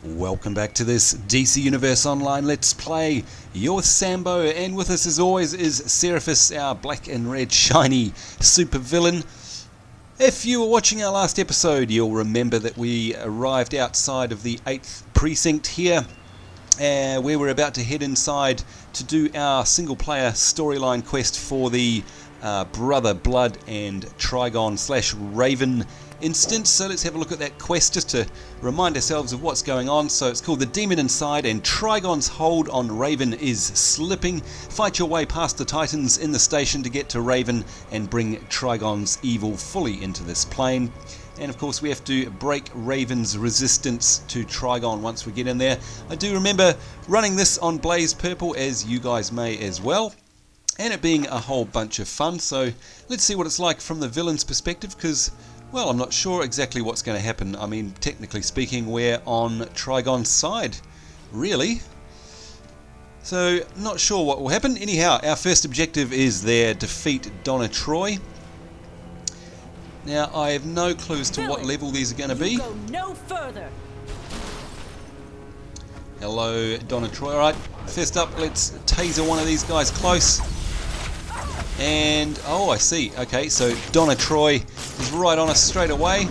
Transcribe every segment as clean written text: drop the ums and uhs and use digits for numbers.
Welcome back to this DC Universe Online Let's Play. You're Sambo, and with us as always is Seraphis, our black and red shiny super villain. If you were watching our last episode, you'll remember that we arrived outside of the 8th Precinct here, where we're about to head inside to do our single player storyline quest for the Brother Blood and Trigon / Raven instance. So let's have a look at that quest just to remind ourselves of what's going on. So it's called The Demon Inside, and Trigon's hold on Raven is slipping. Fight your way past the Titans in the station to get to Raven and bring Trigon's evil fully into this plane. And of course we have to break Raven's resistance to Trigon once we get in there. I do remember running this on Blaze Purple, as you guys may as well, and it being a whole bunch of fun. So let's see what it's like from the villain's perspective, because, well, I'm not sure exactly what's going to happen. I mean, technically speaking, we're on Trigon's side, really. So, not sure what will happen. Anyhow, our first objective is there, defeat Donna Troy. Now, I have no clue as to what level these are going to be. Go no further. Hello, Donna Troy. Alright, first up, let's taser one of these guys close. And, oh, I see. Okay, so Donna Troy is right on us straight away.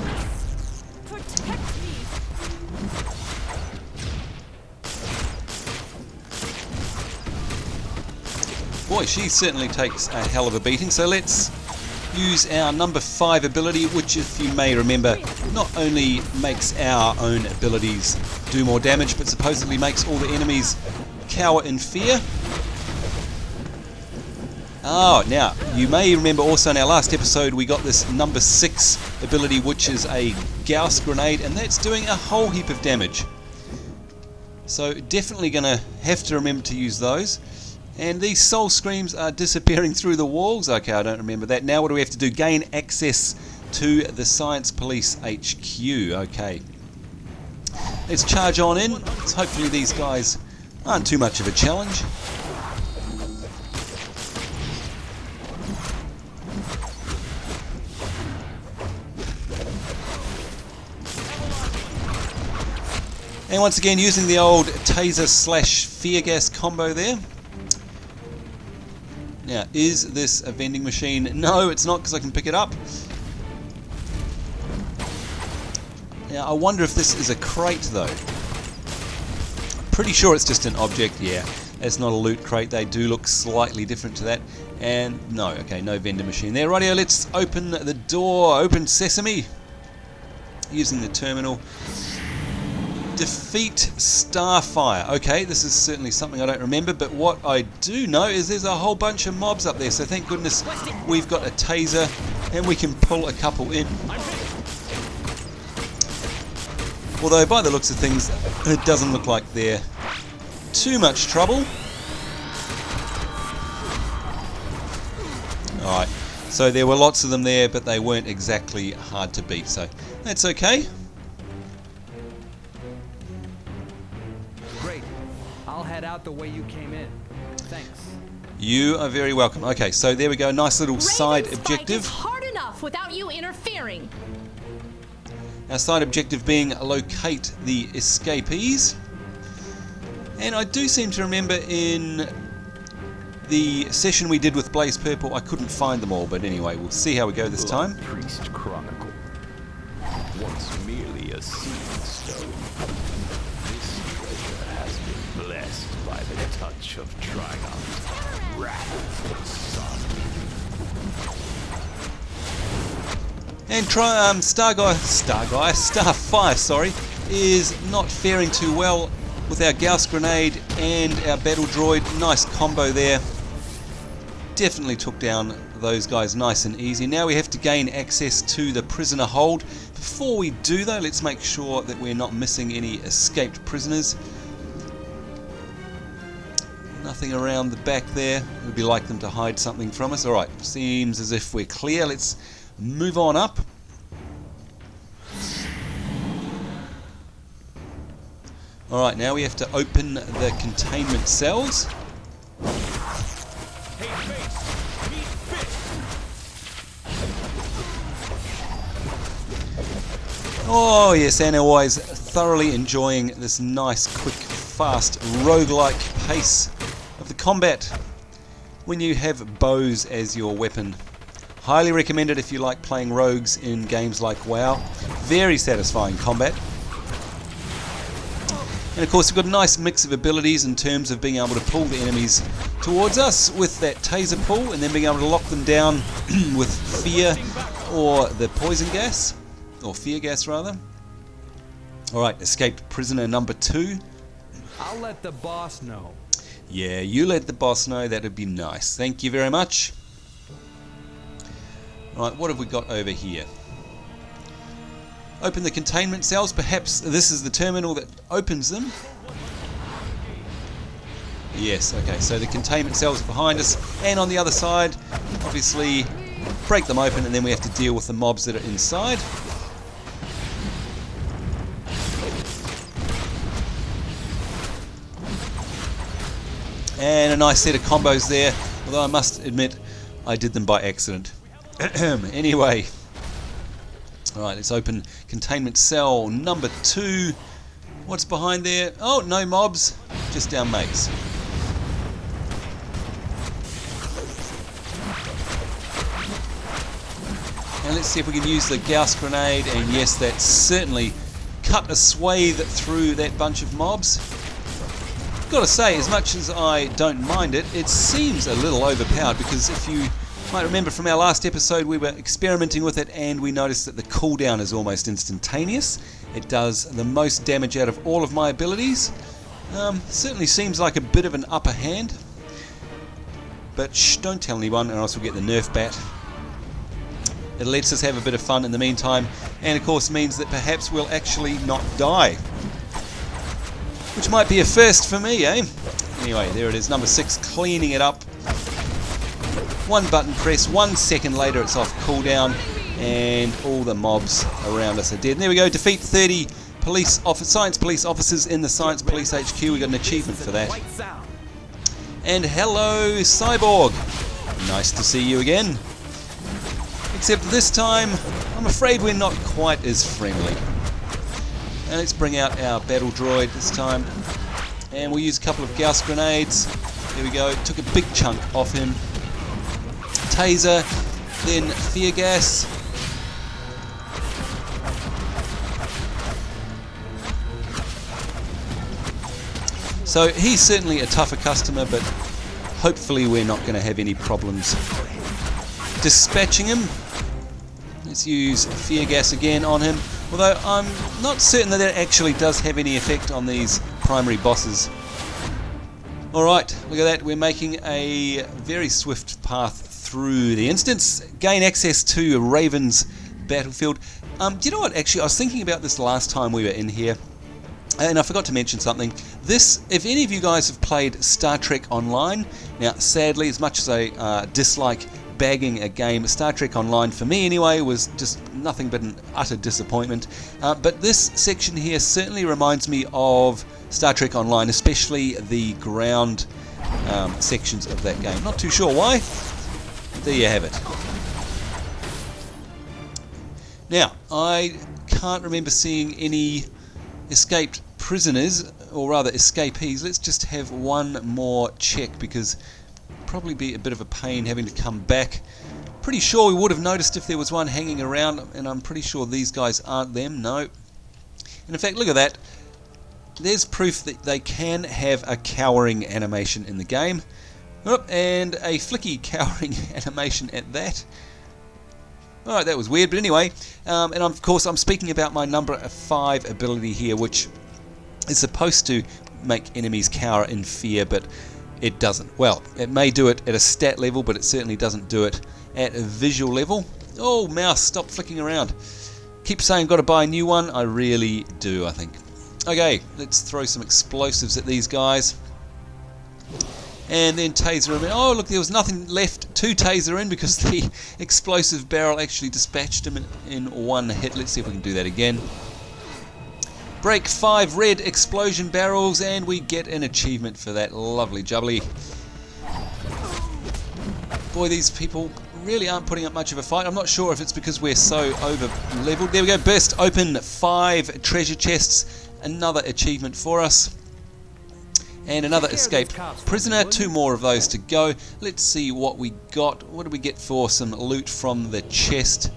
Boy, she certainly takes a hell of a beating. So let's use our number 5 ability, which, if you may remember, not only makes our own abilities do more damage, but supposedly makes all the enemies cower in fear. Oh, now, you may remember also in our last episode we got this number 6 ability, which is a Gauss grenade, and that's doing a whole heap of damage. So definitely going to have to remember to use those. And these soul screams are disappearing through the walls. Okay, I don't remember that. Now what do we have to do? Gain access to the Science Police HQ. Okay. Let's charge on in. Hopefully these guys aren't too much of a challenge. And once again, using the old taser / fear gas combo there. Now, is this a vending machine? No, it's not, because I can pick it up. Now, I wonder if this is a crate, though. Pretty sure it's just an object, yeah. It's not a loot crate. They do look slightly different to that. And no, okay, no vending machine there. Rightio, let's open the door. Open sesame. Using the terminal. Defeat Starfire. Okay, this is certainly something I don't remember, but what I do know is there's a whole bunch of mobs up there, so thank goodness we've got a taser and we can pull a couple in. Although by the looks of things it doesn't look like they're too much trouble. Alright, so there were lots of them there, but they weren't exactly hard to beat, so that's okay. I'll head out the way you came in. Thanks. You are very welcome. Okay, so there we go. Nice little side Raven's objective. Fight is hard enough without you interfering. Our side objective being locate the escapees. And I do seem to remember in the session we did with Blaze Purple, I couldn't find them all. But anyway, we'll see how we go this time. Priest Chronicle. Once merely a seed stone. Blessed by the touch of Trigon's wrathful son. And Starfire, sorry, is not faring too well with our Gauss grenade and our battle droid. Nice combo there. Definitely took down those guys nice and easy. Now we have to gain access to the prisoner hold. Before we do though, let's make sure that we're not missing any escaped prisoners. Nothing around the back there. It would be like them to hide something from us. Alright, seems as if we're clear. Let's move on up. Alright, now we have to open the containment cells. Oh yes, and always thoroughly enjoying this nice, quick, fast, roguelike pace of the combat when you have bows as your weapon. Highly recommended if you like playing rogues in games like WoW. Very satisfying combat. And of course we've got a nice mix of abilities in terms of being able to pull the enemies towards us with that taser pull, and then being able to lock them down with fear or the poison gas, or fear gas rather. Alright, escaped prisoner number 2. I'll let the boss know. Yeah, you let the boss know, that would be nice. Thank you very much. Alright, what have we got over here? Open the containment cells. Perhaps this is the terminal that opens them. Yes, okay, so the containment cells are behind us, and on the other side, obviously, break them open, and then we have to deal with the mobs that are inside. And a nice set of combos there, although I must admit I did them by accident. Anyway, alright, let's open containment cell number 2. What's behind there? Oh, no mobs, just our mates. And let's see if we can use the Gauss grenade, and yes, that certainly cut a swathe through that bunch of mobs. Gotta say, as much as I don't mind it, it seems a little overpowered, because if you might remember from our last episode, we were experimenting with it and we noticed that the cooldown is almost instantaneous. It does the most damage out of all of my abilities. Certainly seems like a bit of an upper hand, but shh, don't tell anyone or else we'll get the Nerf bat. It lets us have a bit of fun in the meantime, and of course means that perhaps we'll actually not die, which might be a first for me, eh? Anyway, there it is, number 6, cleaning it up. One button press, 1 second later it's off cooldown, and all the mobs around us are dead. And there we go, defeat 30 science police officers in the Science Police HQ. We got an achievement for that. And hello, Cyborg. Nice to see you again. Except this time, I'm afraid we're not quite as friendly. And let's bring out our battle droid this time, and we'll use a couple of Gauss grenades. There we go, took a big chunk off him. Taser, then fear gas. So he's certainly a tougher customer, but hopefully we're not going to have any problems dispatching him. Let's use fear gas again on him, although I'm not certain that it actually does have any effect on these primary bosses. Alright, look at that, we're making a very swift path through the instance. Gain access to Raven's battlefield. Do you know what, actually I was thinking about this last time we were in here, and I forgot to mention something. This, if any of you guys have played Star Trek Online, now sadly, as much as I dislike bagging a game, Star Trek Online, for me anyway, was just nothing but an utter disappointment. But this section here certainly reminds me of Star Trek Online, especially the ground sections of that game. Not too sure why. There you have it. Now, I can't remember seeing any escaped prisoners, or rather escapees. Let's just have one more check, because probably be a bit of a pain having to come back. Pretty sure we would have noticed if there was one hanging around, and I'm pretty sure these guys aren't them. No. And in fact, look at that. There's proof that they can have a cowering animation in the game. Oh, and a flicky cowering animation at that. Alright, that was weird, but anyway, and of course I'm speaking about my number 5 ability here, which is supposed to make enemies cower in fear, but it doesn't. Well, it may do it at a stat level, but it certainly doesn't do it at a visual level. Oh, mouse, stop flicking around. Keep saying got to buy a new one. I really do, I think. Okay, let's throw some explosives at these guys. And then taser him in. Oh, look, there was nothing left to taser in because the explosive barrel actually dispatched him in one hit. Let's see if we can do that again. Break 5 red explosion barrels, and we get an achievement for that. Lovely jubbly. Boy, these people really aren't putting up much of a fight. I'm not sure if it's because we're so over leveled. There we go, burst open 5 treasure chests. another achievement for us. And another escaped prisoner. 2 more of those to go. Let's see what we got. What do we get for some loot from the chest?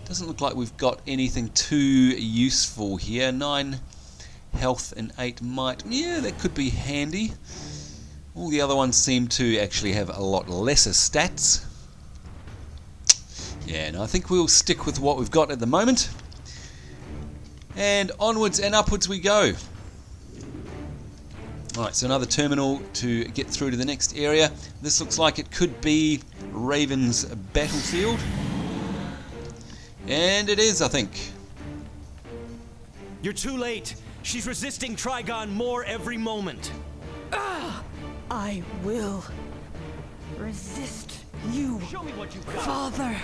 Doesn't look like we've got anything too useful here. 9 health and 8 might. Yeah, that could be handy. All the other ones seem to actually have a lot lesser stats. Yeah, no, I think we'll stick with what we've got at the moment. And onwards and upwards we go. Alright, so another terminal to get through to the next area. This looks like it could be Raven's battlefield. And it is, I think. You're too late. She's resisting Trigon more every moment. I will resist you, Show me what you've got. Father.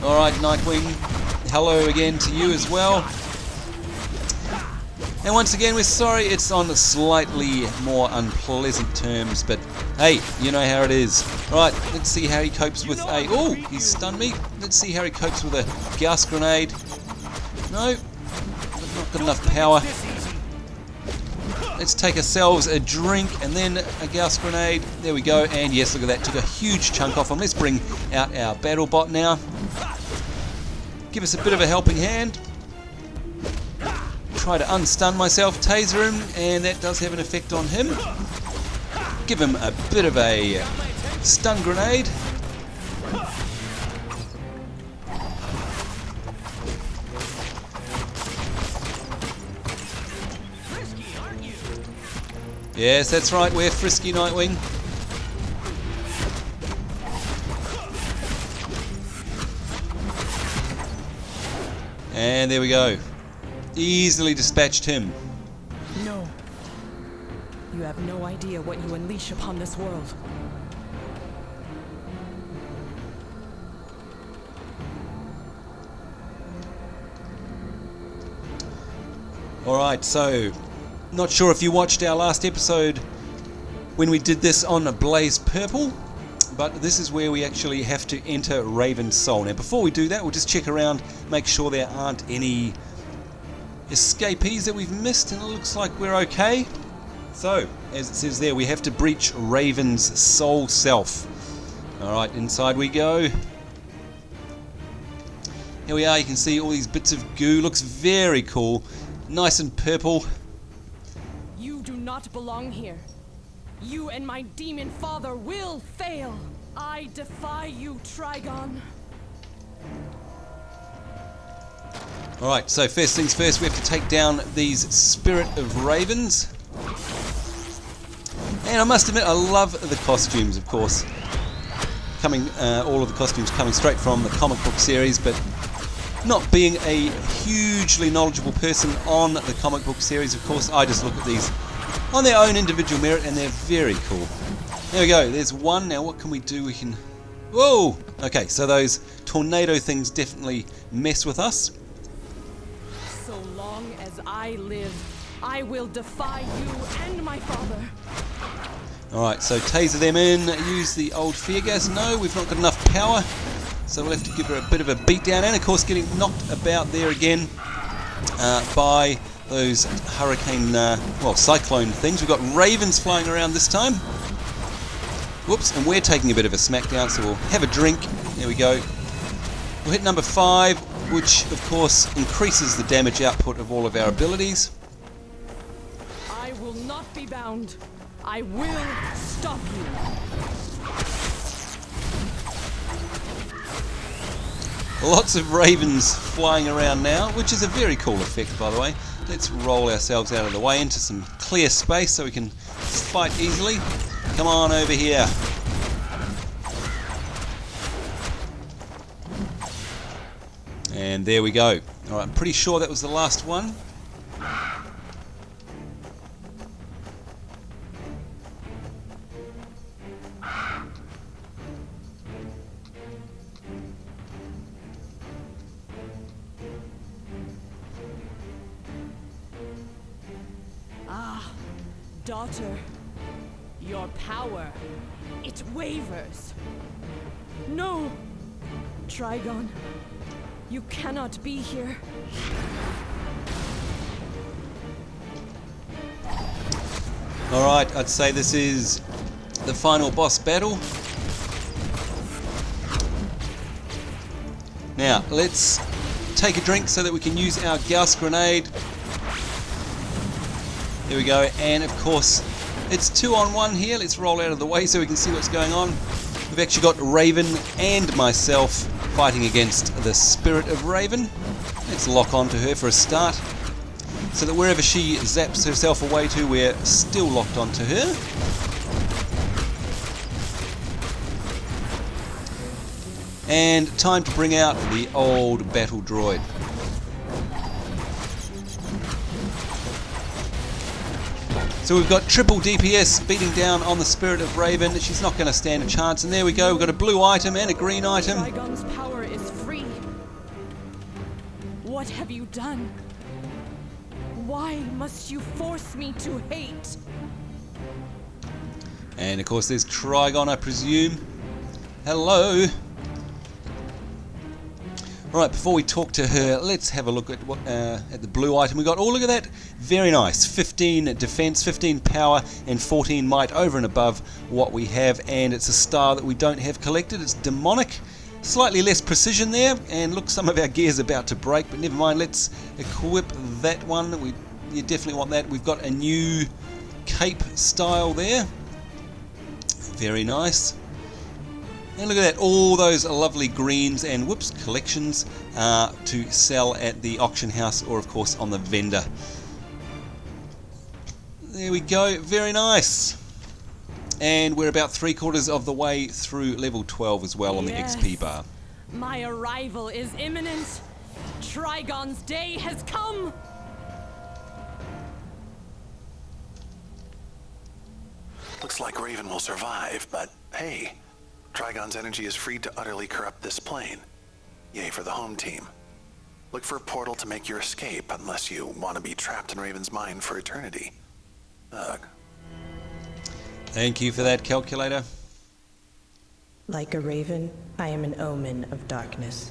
Alright, Nightwing, hello again to you as well. And once again, we're sorry it's on slightly more unpleasant terms, but hey, you know how it is. Alright, let's see how he copes with a... Oh, he stunned me. Let's see how he copes with a gas grenade. No, not got enough power. Let's take ourselves a drink and then a gas grenade. There we go, and yes, look at that. Took a huge chunk off him. Let's bring out our battle bot now. Give us a bit of a helping hand. Try to unstun myself, taser him, and that does have an effect on him. Give him a bit of a stun grenade. Yes, that's right, we're frisky, Nightwing. And there we go. Easily dispatched him. No. You have no idea what you unleash upon this world. Alright, so not sure if you watched our last episode when we did this on Blaze Purple, but this is where we actually have to enter Raven's soul. Now before we do that, we'll just check around, make sure there aren't any escapees that we've missed, and it looks like we're okay. So, as it says there, we have to breach Raven's Soulf-Self. Alright, inside we go. Here we are, you can see all these bits of goo, looks very cool. Nice and purple. You do not belong here. You and my demon father will fail. I defy you, Trigon. Alright, so first things first, we have to take down these Spirit of Ravens. And I must admit, I love the costumes, of course. All of the costumes coming straight from the comic book series, but not being a hugely knowledgeable person on the comic book series, of course, I just look at these on their own individual merit, and they're very cool. There we go, there's one. Now what can we do? We can... Whoa! Okay, so those tornado things definitely mess with us. So long as I live, I will defy you and my father. Alright, so taser them in, use the old fear gas. No, we've not got enough power, so we'll have to give her a bit of a beat down, and of course getting knocked about there again by those hurricane, cyclone things. We've got ravens flying around this time. Whoops, and we're taking a bit of a smackdown, so we'll have a drink. There we go. We'll hit number 5, which of course increases the damage output of all of our abilities. I will not be bound. I will stop you. Lots of ravens flying around now, which is a very cool effect, by the way. Let's roll ourselves out of the way into some clear space so we can fight easily. Come on over here. And there we go. Alright, I'm pretty sure that was the last one. Daughter, your power, it wavers. No! Trigon, you cannot be here. Alright, I'd say this is the final boss battle. Now, let's take a drink so that we can use our Gauss grenade. There we go, and of course, it's 2-on-1 here. Let's roll out of the way so we can see what's going on. We've actually got Raven and myself fighting against the Spirit of Raven. Let's lock on to her for a start, so that wherever she zaps herself away to, we're still locked onto her. And time to bring out the old battle droid. So we've got triple DPS beating down on the Spirit of Raven. She's not going to stand a chance. And there we go. We've got a blue item and a green item. Trigon's power is free. What have you done? Why must you force me to hate? And of course there's Trigon, I presume. Hello. Alright, before we talk to her, let's have a look at what at the blue item we got. Oh, look at that. Very nice. 15 defense, 15 power, and 14 might over and above what we have. And it's a star that we don't have collected. It's demonic. Slightly less precision there. And look, some of our gear's about to break, but never mind. Let's equip that one. You definitely want that. We've got a new cape style there. Very nice. And look at that, all those lovely greens and whoops collections to sell at the auction house or of course on the vendor. There we go, very nice. And we're about 3/4 of the way through level 12 as well on the XP bar. My arrival is imminent. Trigon's day has come. Looks like Raven will survive, but hey, Trigon's energy is free to utterly corrupt this plane. Yay for the home team. Look for a portal to make your escape unless you want to be trapped in Raven's mind for eternity. Ugh. Thank you for that, calculator. Like a raven, I am an omen of darkness.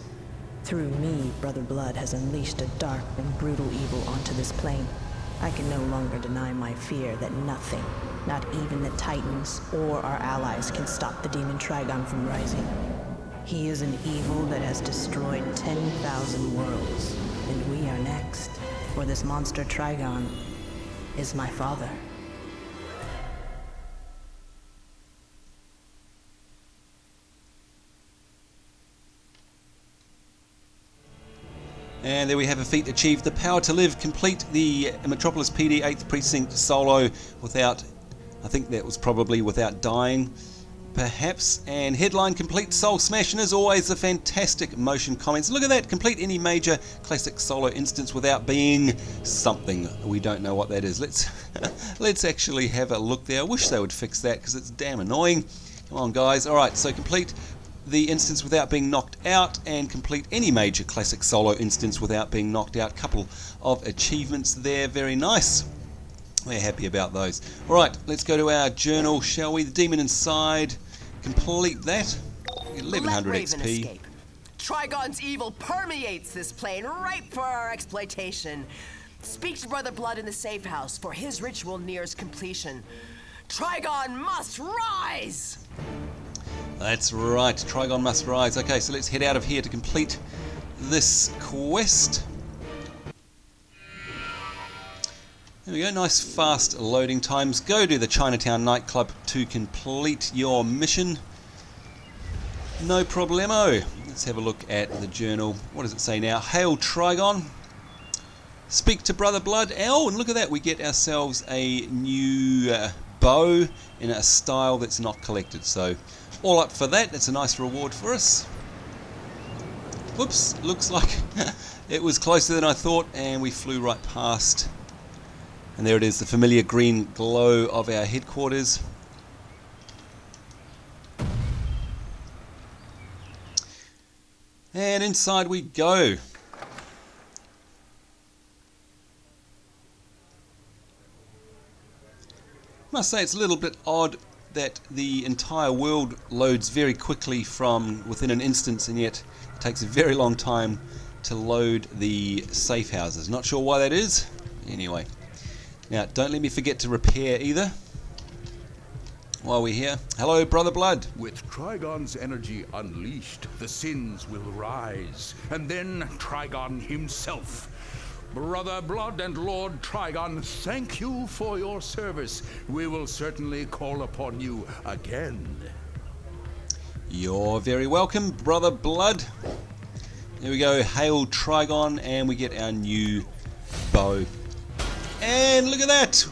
Through me, Brother Blood has unleashed a dark and brutal evil onto this plane. I can no longer deny my fear that nothing, not even the Titans or our allies, can stop the demon Trigon from rising. He is an evil that has destroyed 10,000 worlds, and we are next, for this monster Trigon is my father. And there we have a feat achieved. The power to live. Complete the Metropolis PD 8th Precinct solo without, I think that was probably without dying, perhaps. And headline complete Soul Smash, and as always, the fantastic motion comments. Look at that. Complete any major classic solo instance without being something. We don't know what that is. Let's actually have a look there. I wish they would fix that because it's damn annoying. Come on, guys. All right, so complete the instance without being knocked out, and complete any major classic solo instance without being knocked out. Couple of achievements there, very nice. We're happy about those. Alright, let's go to our journal, shall we? The demon inside, complete that. 1100 Let Raven XP. escape. Trigon's evil permeates this plane, ripe for our exploitation. Speak to Brother Blood in the safe house, for his ritual nears completion. Trigon must rise! That's right, Trigon must rise. Okay, so let's head out of here to complete this quest. There we go, nice fast loading times. Go to the Chinatown nightclub to complete your mission. No problemo. Let's have a look at the journal. What does it say now? Hail Trigon. Speak to Brother Blood. Oh, and look at that, we get ourselves a new bow in a style that's not collected. So all up for that. It's a nice reward for us. Whoops, looks like it was closer than I thought, and we flew right past. And there it is, the familiar green glow of our headquarters. And inside we go. Must say it's a little bit odd that the entire world loads very quickly from within an instance, and yet it takes a very long time to load the safe houses. Not sure why that is. Anyway. Now, don't let me forget to repair either. while we're here. Hello, Brother Blood. With Trigon's energy unleashed, the sins will rise, and then Trigon himself. Brother Blood and Lord Trigon, thank you for your service. We will certainly call upon you again. You're very welcome, Brother Blood. There we go, hail Trigon, and we get our new bow. And look at that!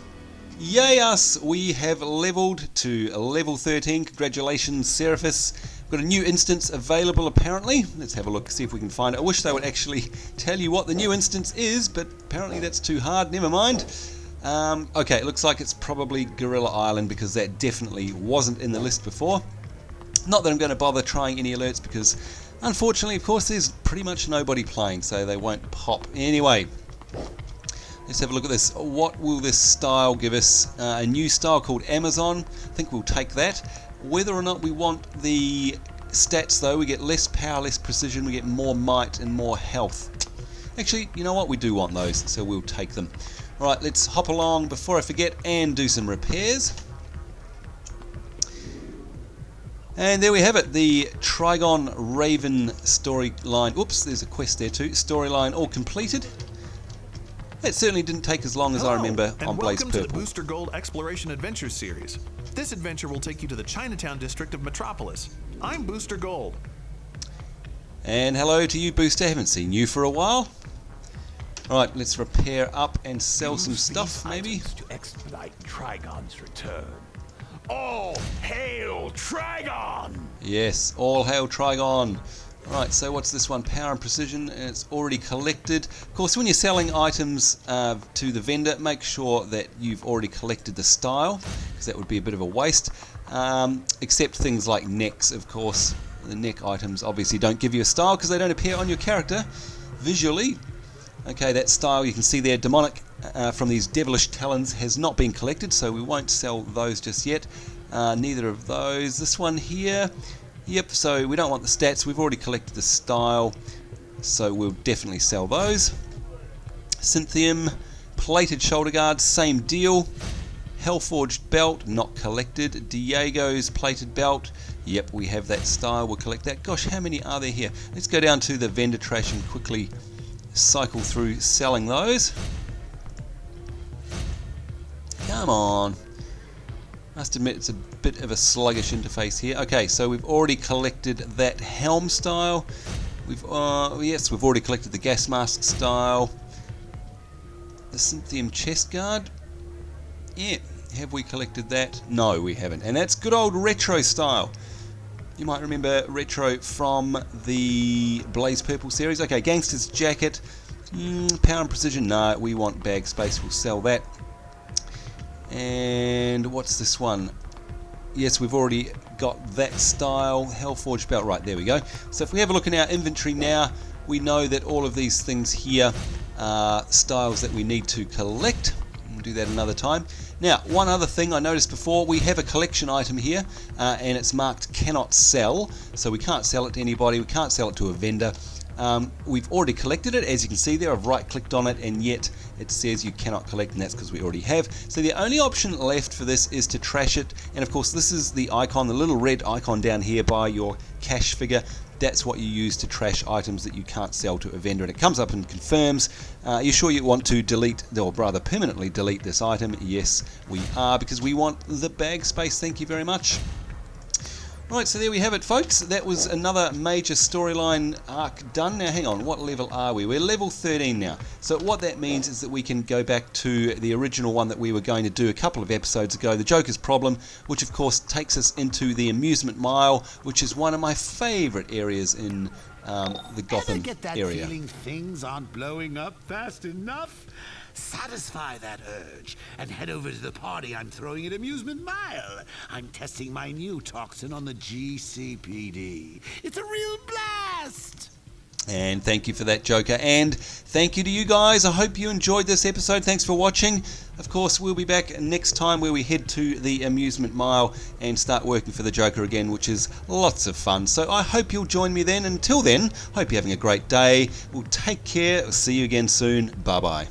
Yay us! We have leveled to level 13. Congratulations, Seraphis. We've got a new instance available apparently. Let's have a look, see if we can find it. I wish they would actually tell you what the new instance is, but apparently that's too hard. Never mind. Okay, it looks like it's probably Gorilla Island because that definitely wasn't in the list before. Not that I'm going to bother trying any alerts because unfortunately, of course, there's pretty much nobody playing, so they won't pop. Anyway, let's have a look at this. What will this style give us? A new style called Amazon. I think we'll take that. Whether or not we want the stats though, we get less power, less precision, we get more might and more health. Actually, you know what? We do want those, so we'll take them. Alright, let's hop along before I forget and do some repairs. And there we have it, the Trigon Raven storyline. Oops, there's a quest there too. Storyline all completed. That certainly didn't take as long as I remember on Blaze Purple. Welcome to the Booster Gold Exploration Adventure Series. This adventure will take you to the Chinatown district of Metropolis. I'm Booster Gold. And hello to you, Booster. Haven't seen you for a while. Alright, let's repair up and sell some stuff, maybe. To expedite Trigon's return. All hail Trigon! Yes, all hail Trigon. Right, so what's this one? Power and precision, and it's already collected. Of course, when you're selling items to the vendor, make sure that you've already collected the style, because that would be a bit of a waste. Except things like necks, of course. The neck items obviously don't give you a style because they don't appear on your character visually. Okay, that style you can see there, demonic from these devilish talons, has not been collected, so we won't sell those just yet. Neither of those. This one here. Yep, so we don't want the stats, we've already collected the style, so we'll definitely sell those. Cynthium, plated shoulder guards, same deal. Hellforged belt, not collected. Diego's plated belt, yep, we have that style, we'll collect that. Gosh, how many are there here? Let's go down to the vendor trash and quickly cycle through selling those. Come on. Must admit it's a bit of a sluggish interface here. Okay, so we've already collected that helm style. Yes, we've already collected the gas mask style. The Cynthium chest guard. Yeah, have we collected that? No, we haven't. And that's good old retro style. You might remember retro from the Blaze Purple series. Okay, gangster's jacket. Power and precision. No, we want bag space. We'll sell that. And what's this one? Yes, we've already got that style. Hellforged belt. Right, there we go. So if we have a look in our inventory now, we know that all of these things here are styles that we need to collect. We'll do that another time. Now, one other thing I noticed before, we have a collection item here, and it's marked cannot sell. So we can't sell it to anybody. We can't sell it to a vendor. We've already collected it, as you can see there. I've right clicked on it and yet it says you cannot collect, and that's because we already have. So the only option left for this is to trash it, and of course this is the icon, the little red icon down here by your cash figure. That's what you use to trash items that you can't sell to a vendor, and it comes up and confirms. Are you sure you want to delete, or rather permanently delete this item? Yes, we are, because we want the bag space. Thank you very much. Right, so there we have it, folks. That was another major storyline arc done. Now, hang on, what level are we? We're level 13 now. So what that means is that we can go back to the original one that we were going to do a couple of episodes ago, the Joker's Problem, which of course takes us into the amusement mile, which is one of my favourite areas in the Gotham get that area. Feeling things aren't blowing up fast enough? Satisfy that urge and head over to the party I'm throwing at Amusement Mile. I'm testing my new toxin on the GCPD. It's a real blast! And thank you for that, Joker. And thank you to you guys. I hope you enjoyed this episode. Thanks for watching. Of course, we'll be back next time where we head to the Amusement Mile and start working for the Joker again, which is lots of fun. So I hope you'll join me then. Until then, hope you're having a great day. We'll take care. See you again soon. Bye-bye.